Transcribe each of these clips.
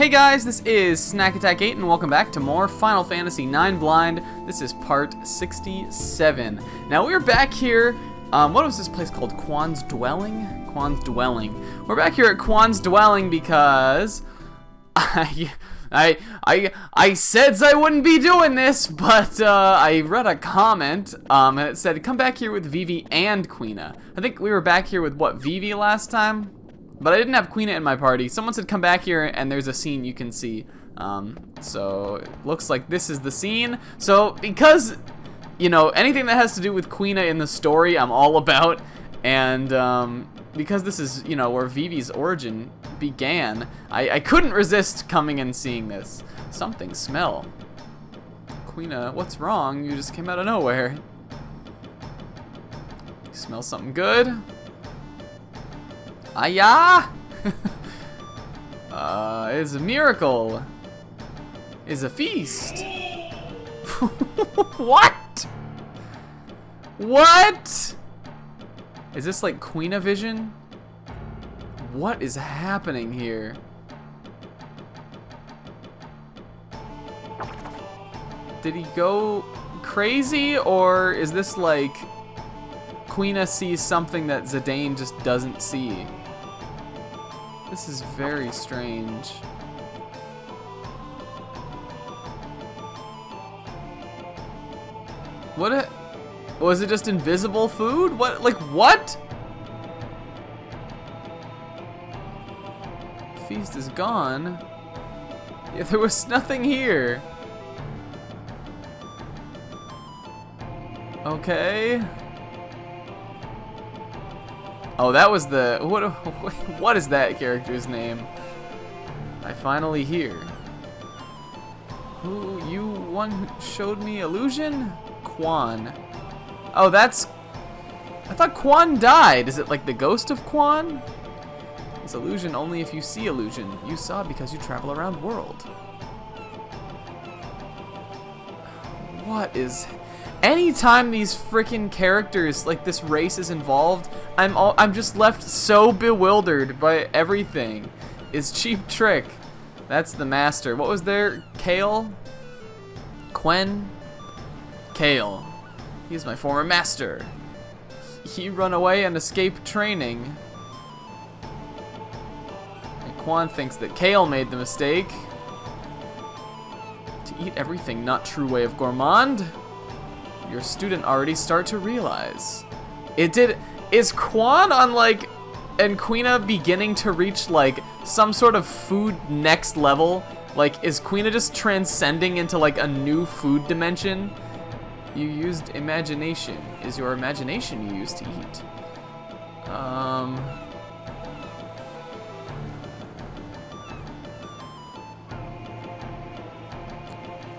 Hey guys, this is Snack Attack 8 and welcome back to more Final Fantasy IX Blind. This is part 67. Now we're back here, what was this place called? Quan's Dwelling? Quan's Dwelling. We're back here at Quan's Dwelling because I said I wouldn't be doing this, but I read a comment and it said come back here with Vivi and Quina. I think we were back here with what, Vivi last time? But I didn't have Quina in my party. Someone said come back here and there's a scene you can see. So it looks like this is the scene. So because, you know, anything that has to do with Quina in the story I'm all about. And because this is, you know, where Vivi's origin began, I couldn't resist coming and seeing this. Something smell. Quina, what's wrong? You just came out of nowhere. You smell something good? Ayah! It's a miracle. It's a feast. What? What? Is this like Quina vision? What is happening here? Did he go crazy, or is this like Quina sees something that Zidane just doesn't see? This is very strange. What? Was it just invisible food? What? Like what? Feast is gone. Yeah, there was nothing here. Okay. Oh, that was the what is that character's name? I finally hear. Who, you one who showed me illusion? Quan. Oh, that's, I thought Quan died. Is it like the ghost of Quan? It's illusion only if you see illusion. You saw because you travel around world. What is, anytime these freaking characters, like this race is involved, I'm just left so bewildered by everything. Is Cheap Trick. That's the master. What was there? Kale? Quen? Kale. He's my former master. He run away and escaped training. And Quan thinks that Kale made the mistake. To eat everything, not true way of gourmand. Your student already start to realize. It did. Is Quan on like, and Quina beginning to reach like some sort of food next level? Like, is Quina just transcending into like a new food dimension? You used imagination. Is your imagination you used to eat?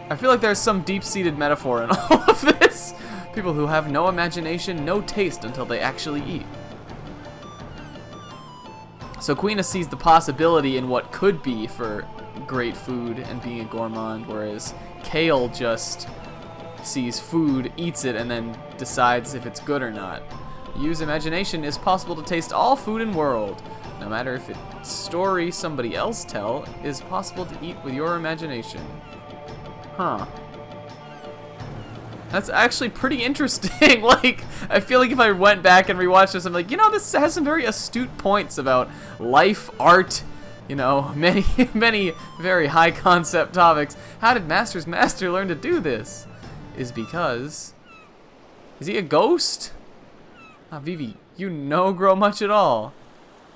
I feel like there's some deep-seated metaphor in all of this. People who have no imagination, no taste until they actually eat. So Quina sees the possibility in what could be for great food and being a gourmand, whereas Kale just sees food, eats it, and then decides if it's good or not. Use imagination is possible to taste all food in world. No matter if it's story somebody else tell, is possible to eat with your imagination. Huh. That's actually pretty interesting. Like, I feel like if I went back and rewatched this, I'm like, you know, this has some very astute points about life, art, you know, many, many very high concept topics. How did Master's Master learn to do this? Is because, is he a ghost? Ah, Vivi, you no grow much at all.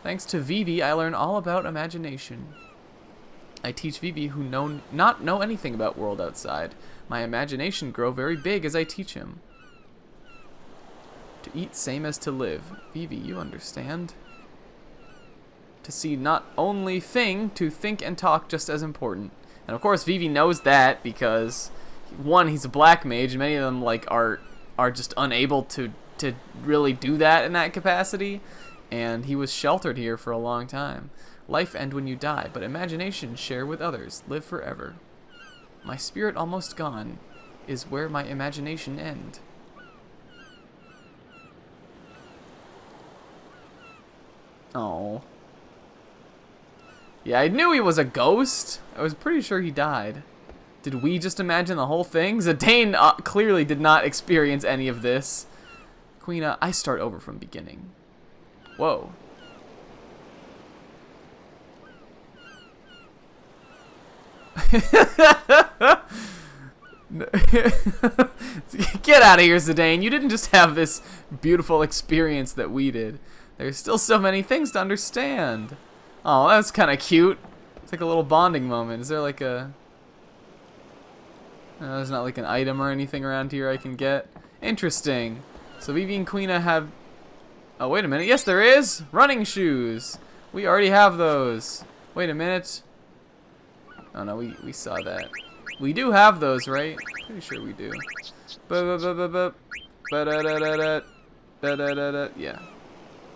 Thanks to Vivi, I learn all about imagination. I teach Vivi who not know anything about world outside. My imagination grow very big as I teach him. To eat same as to live. Vivi, you understand. To see not only thing, to think and talk just as important. And of course Vivi knows that because one, he's a black mage, and many of them like are just unable to really do that in that capacity, and he was sheltered here for a long time. Life end when you die, but imagination share with others, live forever. My spirit almost gone is where my imagination end. Oh. Yeah, I knew he was a ghost. I was pretty sure he died. Did we just imagine the whole thing? Zidane clearly did not experience any of this. Queena, I start over from beginning. Whoa. Get out of here, Zidane. You didn't just have this beautiful experience that we did. There's still so many things to understand. Oh, that's kind of cute. It's like a little bonding moment. Is there like a... there's not like an item or anything around here I can get. Interesting. So Vivi and Queena have... Oh, wait a minute. Yes, there is. Running shoes. We already have those. Wait a minute. Oh, no, we saw that. We do have those, right? Pretty sure we do. Yeah.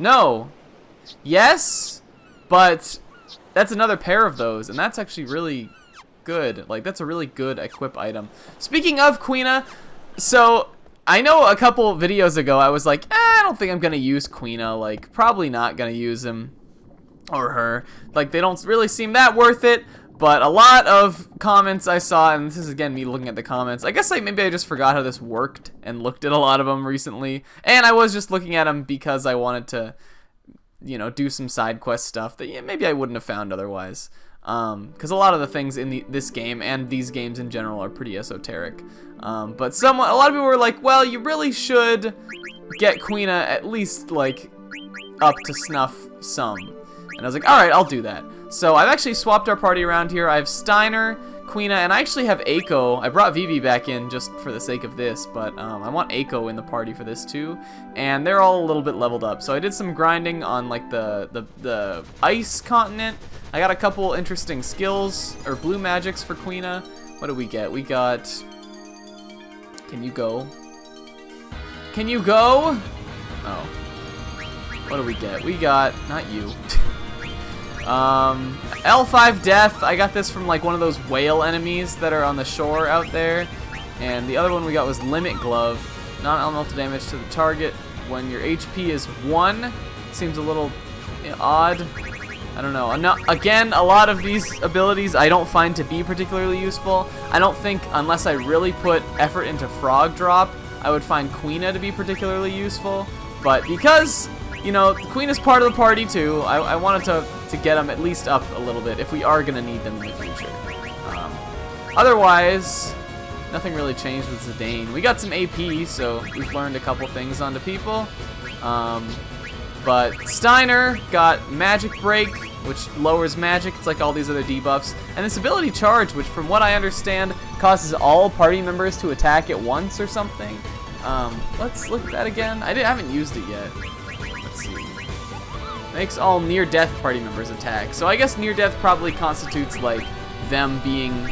No. Yes, but that's another pair of those, and that's actually really good. Like, that's a really good equip item. Speaking of Queena, so I know a couple videos ago I was like, I don't think I'm gonna use Queena. Like, probably not gonna use him or her. Like, they don't really seem that worth it. But a lot of comments I saw, and this is again me looking at the comments. I guess maybe I just forgot how this worked and looked at a lot of them recently. And I was just looking at them because I wanted to, you know, do some side quest stuff that maybe I wouldn't have found otherwise. Because a lot of the things in this game and these games in general are pretty esoteric. But a lot of people were like, well, you really should get Queena at least like up to snuff some. And I was like, all right, I'll do that. So I've actually swapped our party around here. I have Steiner, Queena, and I actually have Aiko. I brought Vivi back in just for the sake of this, but I want Aiko in the party for this too. And they're all a little bit leveled up. So I did some grinding on like the ice continent. I got a couple interesting skills, or blue magics for Queena. What do we get? We got... Can you go? Can you go? Oh. What do we get? We got... Not you. L5 Death. I got this from like one of those whale enemies that are on the shore out there. And the other one we got was Limit Glove. Non-elemental damage to the target when your HP is 1. Seems a little odd. I don't know. Again, a lot of these abilities I don't find to be particularly useful. I don't think, unless I really put effort into Frog Drop, I would find Queena to be particularly useful. But because, you know, Queen is part of the party too, I wanted to get them at least up a little bit if we are going to need them in the future. Otherwise, nothing really changed with Zidane. We got some AP, so we've learned a couple things onto people. But Steiner got Magic Break, which lowers magic. It's like all these other debuffs. And this ability Charge, which from what I understand, causes all party members to attack at once or something. Let's look at that again. I haven't used it yet. Let's see. Makes all near-death party members attack. So I guess near-death probably constitutes like them being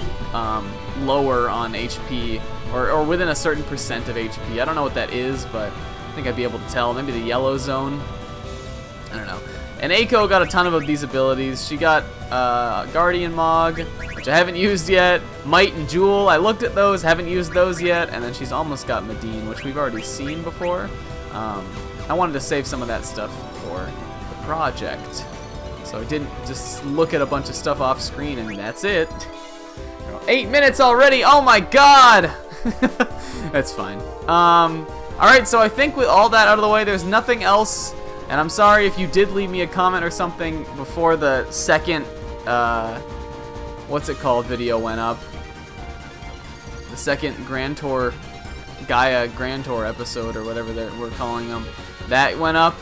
lower on HP or within a certain percent of HP. I don't know what that is, but I think I'd be able to tell. Maybe the yellow zone. I don't know. And Aiko got a ton of these abilities. She got Guardian Mog, which I haven't used yet. Might and Jewel, I looked at those, haven't used those yet. And then she's almost got Medine, which we've already seen before. I wanted to save some of that stuff for the project. So I didn't just look at a bunch of stuff off screen and that's it. 8 minutes already, oh my god! That's fine. Alright, so I think with all that out of the way, there's nothing else. And I'm sorry if you did leave me a comment or something before the second, what's it called, video went up. The second Grand Tour, Gaia Grand Tour episode, or whatever we're calling them. That went up,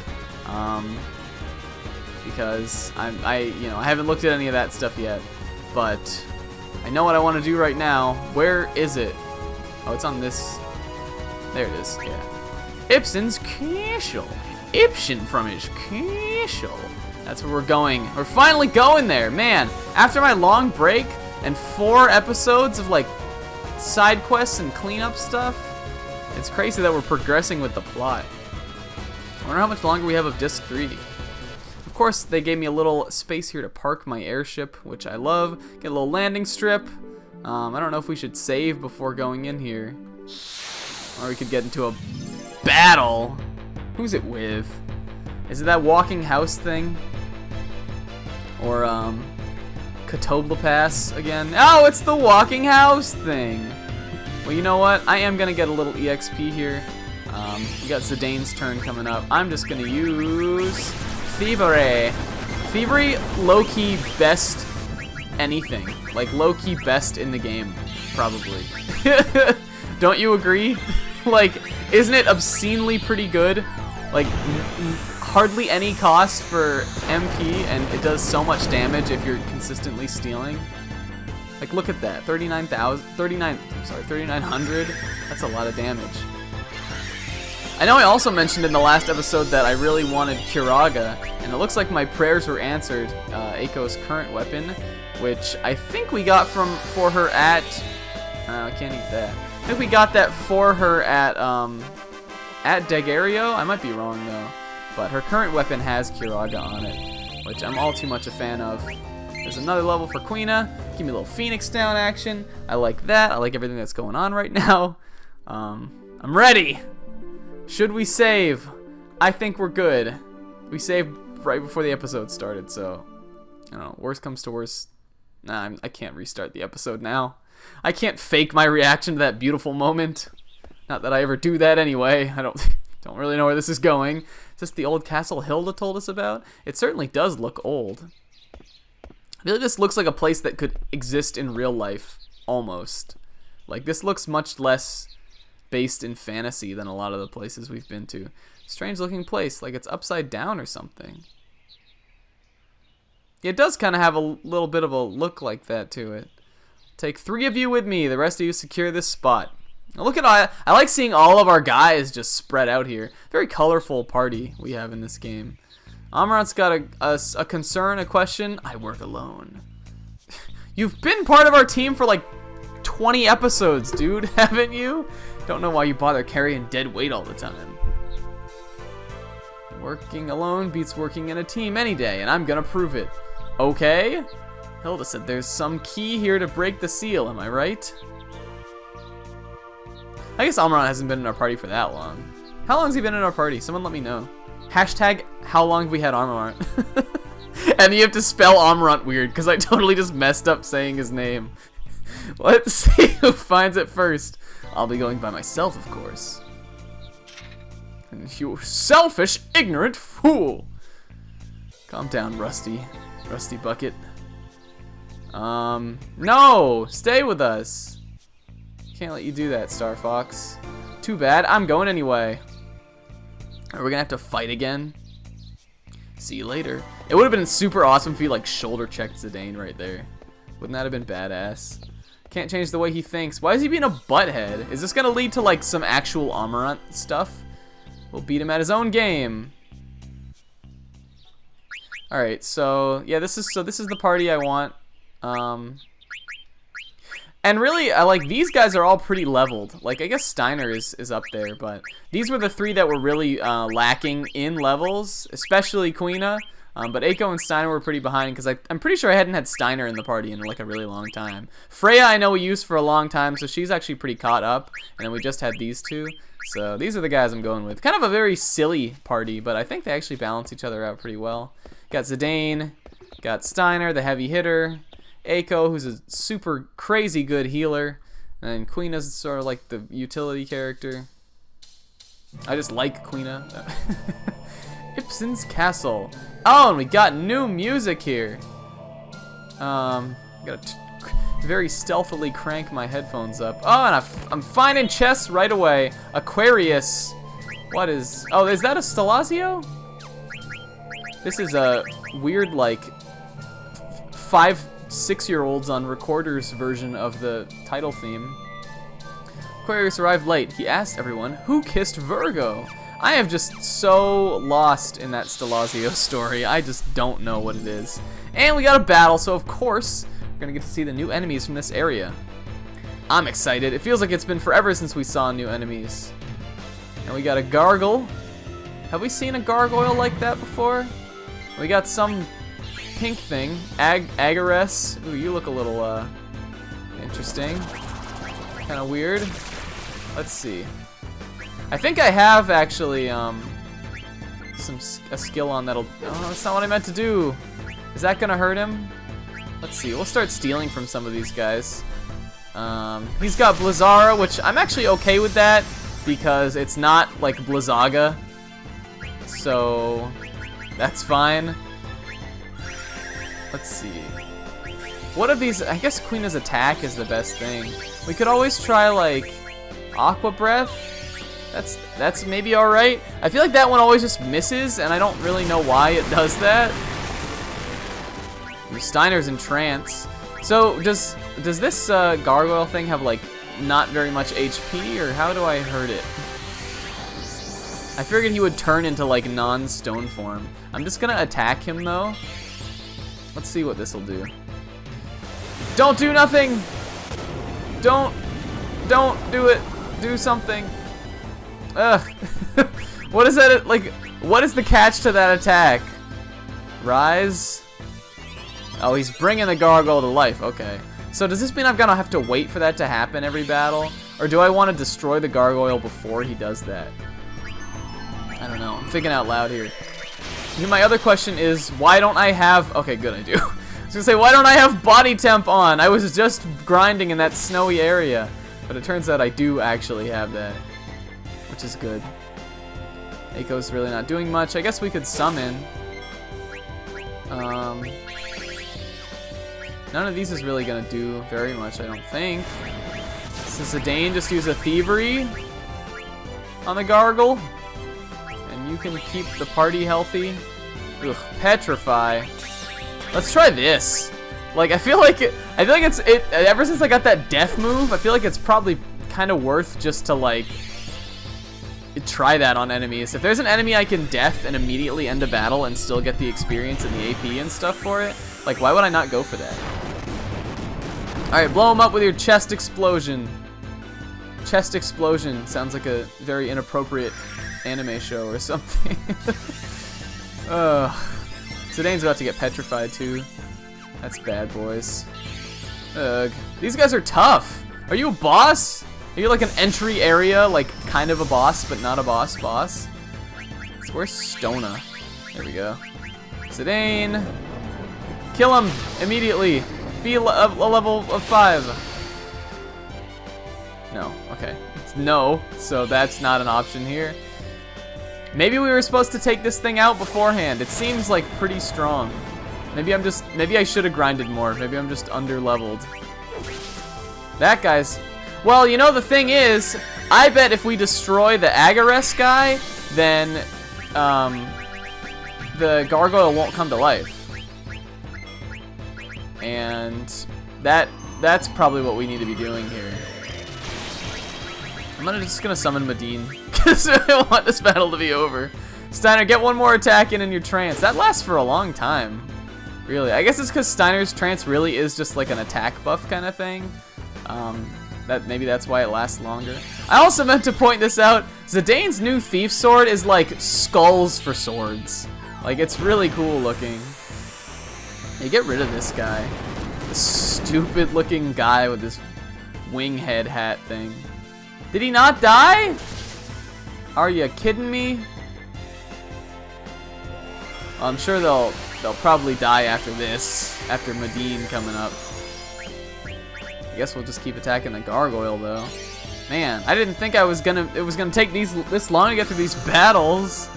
because I haven't looked at any of that stuff yet. But I know what I want to do right now. Where is it? Oh, it's on this. There it is, yeah. Ibsen's Castle. Ibsen from his castle. That's where we're going. We're finally going there, man. After my long break and 4 episodes of like side quests and cleanup stuff, it's crazy that we're progressing with the plot. I wonder how much longer we have of Disc 3. Of course, they gave me a little space here to park my airship, which I love. Get a little landing strip. I don't know if we should save before going in here, or we could get into a battle. Who's it with? Is it that walking house thing? Or, Pass again. Oh, it's the walking house thing. Well, you know what? I am gonna get a little EXP here. We got Zidane's turn coming up. I'm just gonna use Thievery. Thievery, low-key best anything. Like, low-key best in the game, probably. Don't you agree? Like, isn't it obscenely pretty good? Like, hardly any cost for MP, and it does so much damage if you're consistently stealing. Like, look at that, 3,900. That's a lot of damage. I know I also mentioned in the last episode that I really wanted Kiraga, and it looks like my prayers were answered. Eiko's current weapon, which I think we got for her at. I can't eat that. I think we got that for her at Dagario. I might be wrong though, but her current weapon has Kiraga on it, which I'm all too much a fan of. There's another level for Quina. Give me a little Phoenix down action. I like that. I like everything that's going on right now. I'm ready. Should we save? I think we're good. We saved right before the episode started, so I don't know. Worst comes to worst. Nah, I can't restart the episode now. I can't fake my reaction to that beautiful moment. Not that I ever do that anyway. I don't really know where this is going. Is this the old castle Hilda told us about? It certainly does look old. I feel like this looks like a place that could exist in real life, almost. Like, this looks much less based in fantasy than a lot of the places we've been to. Strange looking place, like it's upside down or something. It does kind of have a little bit of a look like that to it. Take 3 of you with me, the rest of you secure this spot. Now look at I like seeing all of our guys just spread out here. Very colorful party we have in this game. Amarant's got a concern, a question. I work alone. You've been part of our team for like 20 episodes, dude, haven't you? Don't know why you bother carrying dead weight all the time. Working alone beats working in a team any day, and I'm gonna prove it. Okay? Hilda said there's some key here to break the seal, am I right? I guess Amarant hasn't been in our party for that long. How long has he been in our party? Someone let me know. Hashtag, how long have we had Amarant? And you have to spell Amarant weird, because I totally just messed up saying his name. Let's see who finds it first. I'll be going by myself, of course. And you selfish, ignorant fool. Calm down, Rusty. Rusty Bucket. No! Stay with us. Can't let you do that, Star Fox. Too bad. I'm going anyway. Are we gonna have to fight again? See you later. It would have been super awesome if he, like, shoulder checked Zidane right there. Wouldn't that have been badass? Can't change the way he thinks. Why is he being a butthead? Is this gonna lead to like some actual Amarant stuff? We'll beat him at his own game. All right, so yeah, this is the party I want. And really, I like these guys are all pretty leveled. Like I guess Steiner is up there, but these were the 3 that were really lacking in levels, especially Quina. But Eiko and Steiner were pretty behind because I'm pretty sure I hadn't had Steiner in the party in like a really long time. Freya I know we used for a long time, so she's actually pretty caught up. And then we just had these 2. So these are the guys I'm going with. Kind of a very silly party, but I think they actually balance each other out pretty well. Got Zidane, got Steiner, the heavy hitter, Eiko, who's a super crazy good healer, and Quina's sort of like the utility character. I just like Quina. Ibsen's Castle. Oh, and we got new music here. Gotta very stealthily crank my headphones up. Oh, and I'm finding chests right away. Aquarius. What is... Oh, is that a Stelazio? This is a weird, like, 5-6-year-olds on recorders version of the title theme. Aquarius arrived late. He asked everyone, who kissed Virgo? I am just so lost in that Stelazio story. I just don't know what it is. And we got a battle, so of course, we're gonna get to see the new enemies from this area. I'm excited. It feels like it's been forever since we saw new enemies. And we got a gargoyle. Have we seen a gargoyle like that before? We got some pink thing. Agaress. Ooh, you look a little, interesting. Kind of weird. Let's see. I think I have actually a skill on that'll... Oh, that's not what I meant to do. Is that gonna hurt him? Let's see, we'll start stealing from some of these guys. He's got Blizzara, which I'm actually okay with that because it's not like Blizzaga. So that's fine. Let's see. What of these? I guess Queena's attack is the best thing. We could always try like Aqua Breath. That's maybe alright. I feel like that one always just misses, and I don't really know why it does that. Steiner's in trance. So does this gargoyle thing have like not very much HP, or how do I hurt it? I figured he would turn into like non-stone form. I'm just gonna attack him though. Let's see what this will do. Don't do nothing. Don't do it. Do something. Ugh. What is that like? What is the catch to that attack? Rise. Oh, he's bringing the gargoyle to life. Okay. So does this mean I'm gonna have to wait for that to happen every battle? Or do I want to destroy the gargoyle before he does that? I don't know. I'm thinking out loud here. My other question is, why don't I have... Okay, good, I do. I was gonna say, why don't I have body temp on? I was just grinding in that snowy area. But it turns out I do actually have that. Which is good. Eiko's really not doing much. I guess we could summon. None of these is really gonna do very much, I don't think. So Zidane just use a Thievery on the Gargle. And you can keep the party healthy. Ugh, Petrify. Let's try this. Like, I feel like it's ever since I got that death move, I feel like it's probably kind of worth just to like try that on enemies. If there's an enemy I can death and immediately end a battle and still get the experience and the AP and stuff for it, like, why would I not go for that? Alright, blow him up with your chest explosion. Chest explosion sounds like a very inappropriate anime show or something. Ugh. Zidane's about to get petrified too. That's bad, boys. Ugh. These guys are tough. Are you a boss? Are you like an entry area, like kind of a boss, but not a boss? Where's Stona? There we go. Zidane. Kill him immediately. Be a level of 5. No, okay. It's no, so that's not an option here. Maybe we were supposed to take this thing out beforehand. It seems like pretty strong. Maybe I should have grinded more. Maybe I'm just under-leveled. That guy's... Well, you know, the thing is, I bet if we destroy the Agarest guy, then the gargoyle won't come to life. And that's probably what we need to be doing here. I'm just gonna summon Medine, because I want this battle to be over. Steiner, get one more attack in your trance. That lasts for a long time. Really. I guess it's because Steiner's trance really is just like an attack buff kind of thing. Maybe that's why it lasts longer. I also meant to point this out. Zidane's new thief sword is like skulls for swords. Like, it's really cool looking. Hey, get rid of this guy. This stupid looking guy with this wing head hat thing. Did he not die? Are you kidding me? Well, I'm sure they'll probably die after this, after Medine coming up. I guess we'll just keep attacking the gargoyle though. Man, I didn't think it was gonna take this long to get through these battles.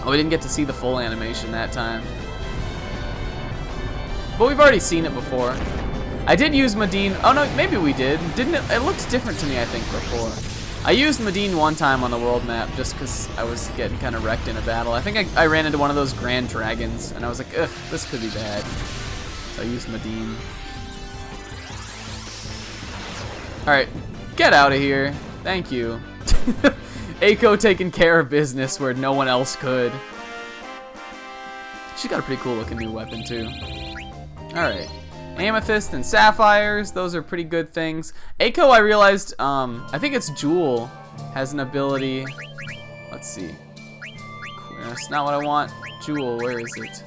Oh, we didn't get to see the full animation that time. But we've already seen it before. I did use Medine. Oh no, maybe we did. Didn't it? It looked different to me, I think, before. I used Medine one time on the world map just because I was getting kind of wrecked in a battle. I think I ran into one of those grand dragons, and I was like, ugh, this could be bad. So I used Medine. Alright, get out of here. Thank you. Eiko taking care of business where no one else could. She's got a pretty cool looking new weapon too. Alright. Amethyst and sapphires, those are pretty good things. Eiko, I realized, I think it's Jewel has an ability. Let's see. That's not what I want. Jewel, where is it?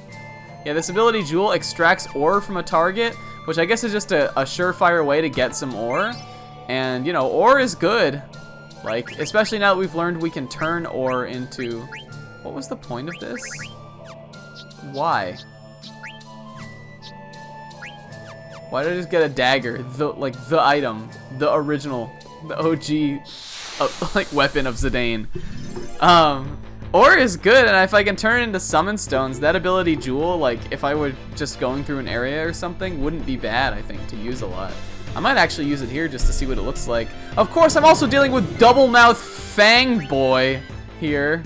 Yeah, this ability, Jewel, extracts ore from a target, which I guess is just a surefire way to get some ore. And, you know, ore is good. Like, especially now that we've learned we can turn ore into... What was the point of this? Why? Why did I just get a dagger? The item, the original, the OG, like weapon of Zidane. Ore is good, and if I can turn it into summon stones, that ability Jewel, like if I were just going through an area or something, wouldn't be bad, I think, to use a lot. I might actually use it here just to see what it looks like. Of course, I'm also dealing with Double Mouth Fang Boy here.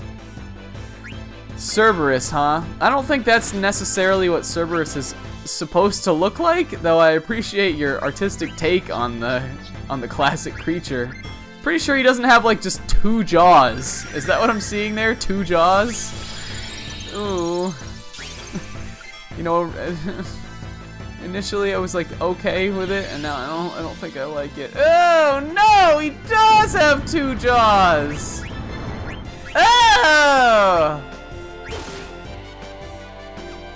Cerberus, huh? I don't think that's necessarily what Cerberus is supposed to look like, though I appreciate your artistic take on the classic creature. Pretty sure he doesn't have like just 2 jaws. Is that what I'm seeing there? 2 jaws? Ooh. You know, initially I was like okay with it, and now I don't think I like it. Oh no, he does have 2 jaws. Oh!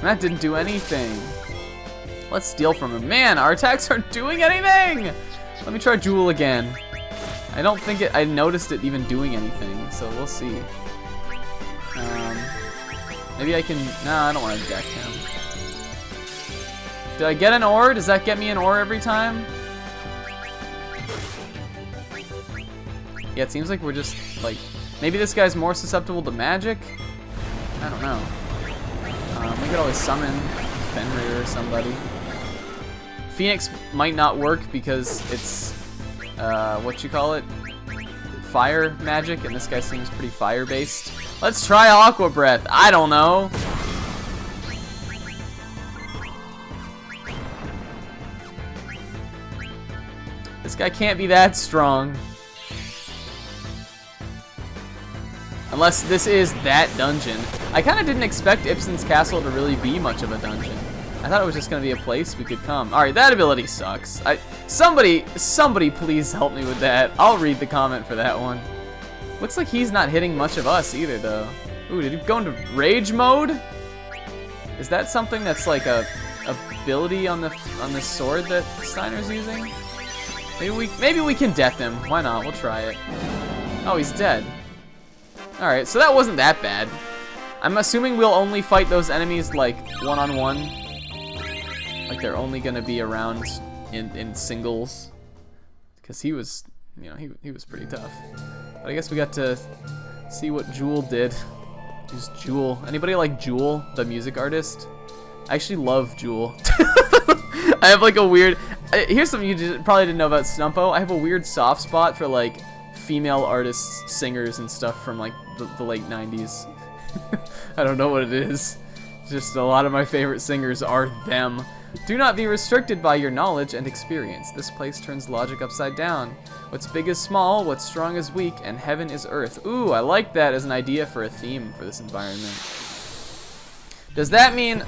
That didn't do anything. Let's steal from him. Man, our attacks aren't doing anything! Let me try Jewel again. I don't think I noticed it even doing anything, so we'll see. Maybe I can, no, I don't want to deck him. Did I get an ore? Does that get me an ore every time? Yeah, it seems like we're just, like, maybe this guy's more susceptible to magic? I don't know. We could always summon Fenrir or somebody. Phoenix might not work because it's, what you call it? Fire magic, and this guy seems pretty fire-based. Let's try Aqua Breath. I don't know. This guy can't be that strong. Unless this is that dungeon. I kind of didn't expect Ibsen's Castle to really be much of a dungeon. I thought it was just going to be a place we could come. Alright, that ability sucks. Somebody please help me with that. I'll read the comment for that one. Looks like he's not hitting much of us either, though. Ooh, did he go into rage mode? Is that something that's like a ability on the sword that Steiner's using? Maybe we can death him. Why not? We'll try it. Oh, he's dead. Alright, so that wasn't that bad. I'm assuming we'll only fight those enemies like one-on-one. Like they're only gonna be around in singles. Because he was, you know, he was pretty tough. But I guess we got to see what Jewel did. Who's Jewel? Anybody like Jewel, the music artist? I actually love Jewel. I have like a weird, here's something you probably didn't know about Stumpo. I have a weird soft spot for like female artists, singers and stuff from like the late 90s. I don't know what it is. Just a lot of my favorite singers are them. Do not be restricted by your knowledge and experience. This place turns logic upside down. What's big is small, what's strong is weak, and heaven is earth. Ooh, I like that as an idea for a theme for this environment. Does that mean...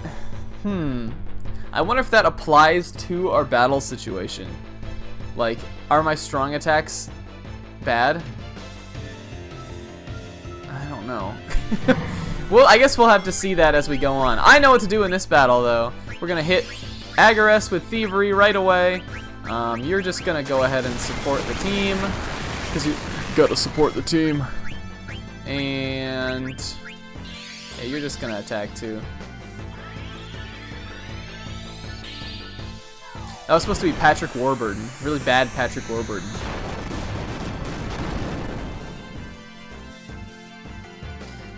I wonder if that applies to our battle situation. Like, are my strong attacks bad? I don't know. Well, I guess we'll have to see that as we go on. I know what to do in this battle, though. We're gonna hit Agarest with Thievery right away. You're just gonna go ahead and support the team, because you gotta support the team. And yeah, you're just gonna attack too. That was supposed to be Patrick Warburton. Really bad Patrick Warburton.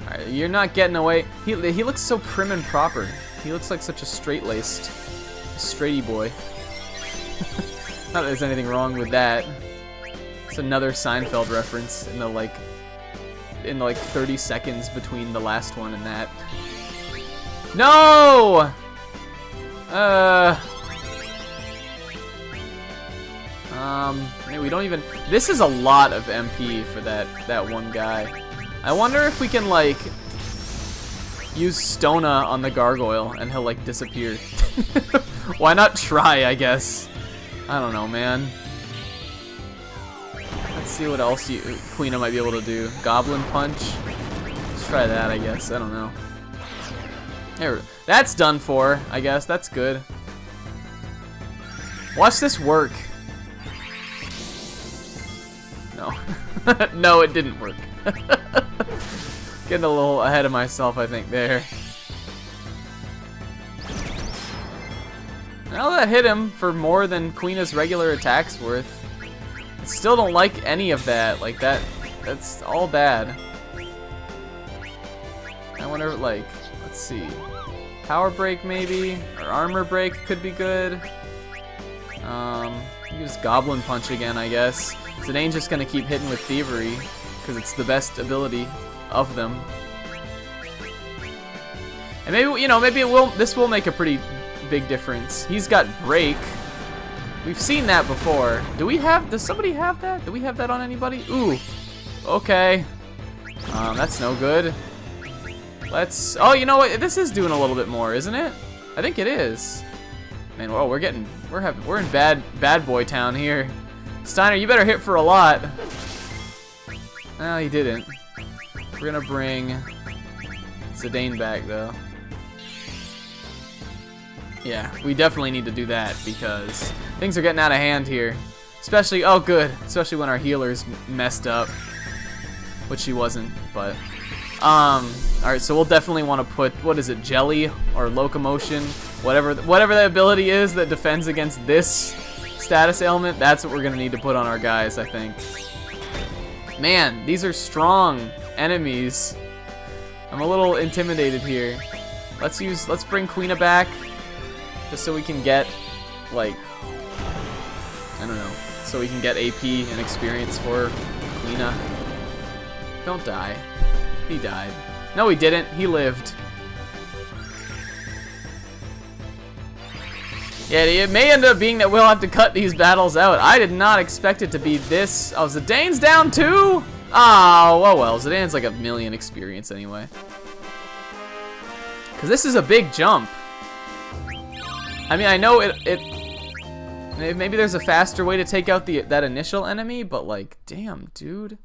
Alright, you're not getting away. He looks so prim and proper. He looks like such a straight-laced, straighty boy. Not that there's anything wrong with that. It's another Seinfeld reference in the like 30 seconds between the last one and that. No! We don't even... This is a lot of MP for that one guy. I wonder if we can, like, use Stona on the gargoyle and he'll, like, disappear. Why not try, I guess? I don't know, man. Let's see what else Queena might be able to do. Goblin Punch? Let's try that, I guess. I don't know. There, that's done for, I guess. That's good. Watch this work. No. No, it didn't work. Getting a little ahead of myself, I think, there. Well, that hit him for more than Queena's regular attacks worth. I still don't like any of that. Like, that's all bad. I wonder, like, let's see. Power break, maybe? Or armor break could be good. Use Goblin Punch again, I guess. Zidane's just gonna keep hitting with Thievery, because it's the best ability of them. And maybe, you know, maybe this will make a pretty big difference. He's got Break. We've seen that before. Does somebody have that? Do we have that on anybody? Ooh. Okay. That's no good. Oh, you know what? This is doing a little bit more, isn't it? I think it is. Man, whoa, we're in bad boy town here. Steiner, you better hit for a lot. No, he didn't. We're gonna bring Zidane back, though. Yeah, we definitely need to do that because things are getting out of hand here. Especially, oh good, especially when our healer's messed up. Which she wasn't, but... Alright, so we'll definitely want to put, what is it, Jelly or Locomotion? Whatever the ability is that defends against this status ailment, that's what we're going to need to put on our guys, I think. Man, these are strong enemies. I'm a little intimidated here. Let's bring Queena back. Just so we can get, like, I don't know, so we can get AP and experience for Queena. Don't die. He died. No, he didn't. He lived. Yeah, it may end up being that we'll have to cut these battles out. I did not expect it to be this. Oh, Zidane's down too? Oh, well. Zidane's like 1,000,000 experience anyway. Because this is a big jump. I mean, I know maybe there's a faster way to take out that initial enemy, but like, damn, dude.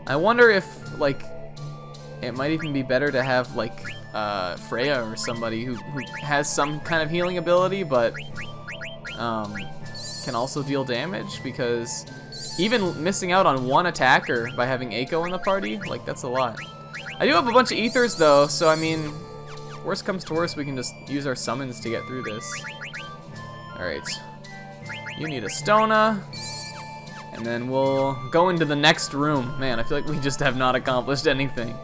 I wonder if, like, it might even be better to have, like, Freya or somebody who has some kind of healing ability, but can also deal damage, because even missing out on one attacker by having Eiko in the party, like, that's a lot. I do have a bunch of ethers, though, so, I mean, worst comes to worst, we can just use our summons to get through this. Alright. You need a Stona. And then we'll go into the next room. Man, I feel like we just have not accomplished anything.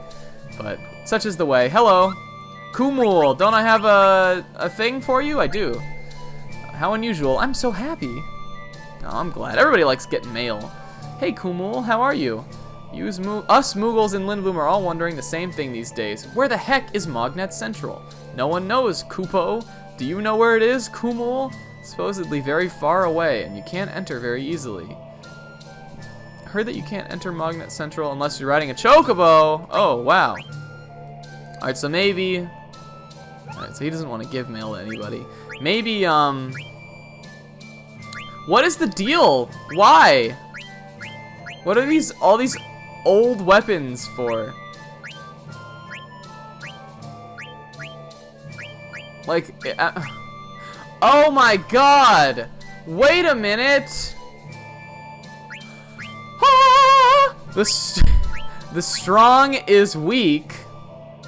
But such is the way. Hello. Kumul, don't I have a thing for you? I do. How unusual. I'm so happy. Oh, I'm glad. Everybody likes getting mail. Hey, Kumul, how are you? Us Moogles in Lindblum are all wondering the same thing these days. Where the heck is Mognet Central? No one knows, Kupo. Do you know where it is, Kumul? Supposedly very far away, and you can't enter very easily. Heard that you can't enter Mognet Central unless you're riding a chocobo. Oh, wow. Alright, so maybe... Alright, so he doesn't want to give mail to anybody. Maybe, what is the deal? Why? What are all these old weapons for? Like, oh my god! Wait a minute! The strong is weak.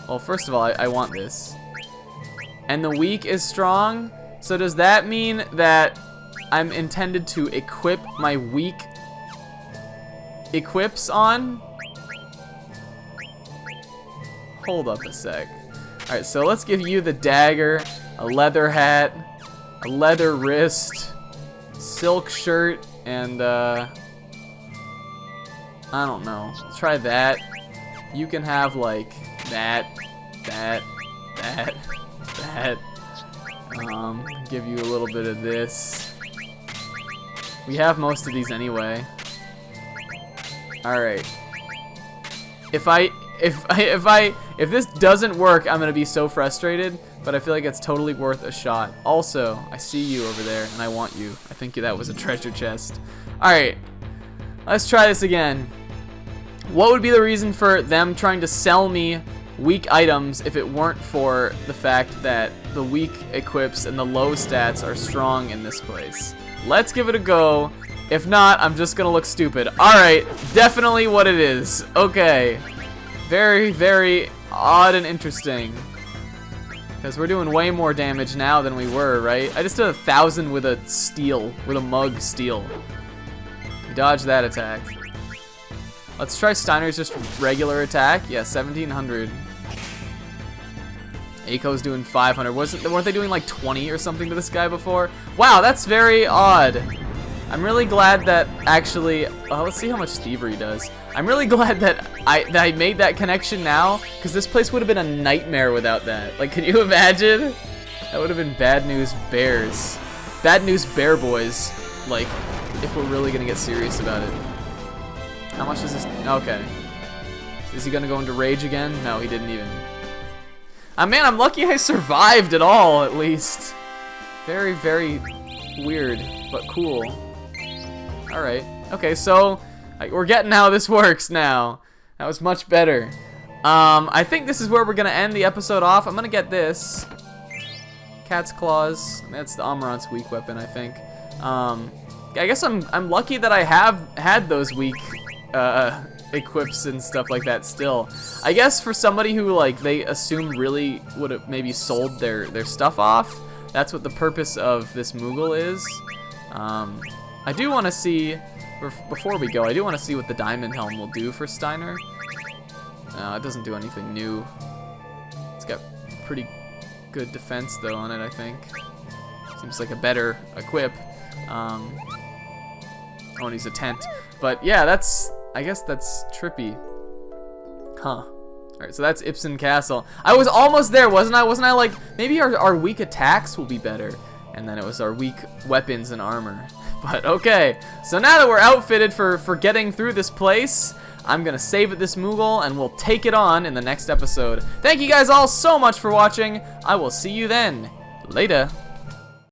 Well, first of all, I want this. And the weak is strong. So does that mean that I'm intended to equip my weak equips on? Hold up a sec. Alright, so let's give you the dagger, a leather hat, a leather wrist, silk shirt, and I don't know. Let's try that. You can have like that. Give you a little bit of this. We have most of these anyway. All right. If this doesn't work, I'm gonna be so frustrated. But I feel like it's totally worth a shot. Also, I see you over there, and I want you. I think that was a treasure chest. All right. Let's try this again. What would be the reason for them trying to sell me weak items if it weren't for the fact that the weak equips and the low stats are strong in this place? Let's give it a go. If not, I'm just gonna look stupid. Alright, definitely what it is. Okay. Very, very odd and interesting. Because we're doing way more damage now than we were, right? I just did 1,000 with a steel, with a mug steel. Dodge that attack. Let's try Steiner's just regular attack. Yeah, 1,700. Aiko's doing 500. Weren't they doing like 20 or something to this guy before? Wow, that's very odd. I'm really glad that actually. Let's see how much thievery does. I'm really glad that I made that connection now, because this place would have been a nightmare without that. Like, can you imagine? That would have been bad news bears. Bad news bear boys. Like, if we're really gonna get serious about it. How much is this? Okay. Is he gonna go into rage again? No, he didn't even. Man, I'm lucky I survived at all, at least. Very, very weird, but cool. Alright. Okay, so we're getting how this works now. That was much better. I think this is where we're gonna end the episode off. I'm gonna get this. Cat's Claws. That's the Amarant's weak weapon, I think. I guess I'm lucky that I have had those weak equips and stuff like that still. I guess for somebody who, like, they assumed really would have maybe sold their stuff off, that's what the purpose of this Moogle is. I do want to see, before we go, I do want to see what the Diamond Helm will do for Steiner. It doesn't do anything new. It's got pretty good defense, though, on it, I think. Seems like a better equip. Oh, and he's a tent. But, yeah, I guess that's trippy. Huh. Alright, so that's Ipsen Castle. I was almost there, wasn't I? Wasn't I like, maybe our weak attacks will be better. And then it was our weak weapons and armor. But okay, so now that we're outfitted for getting through this place, I'm gonna save at this Moogle and we'll take it on in the next episode. Thank you guys all so much for watching. I will see you then. Later.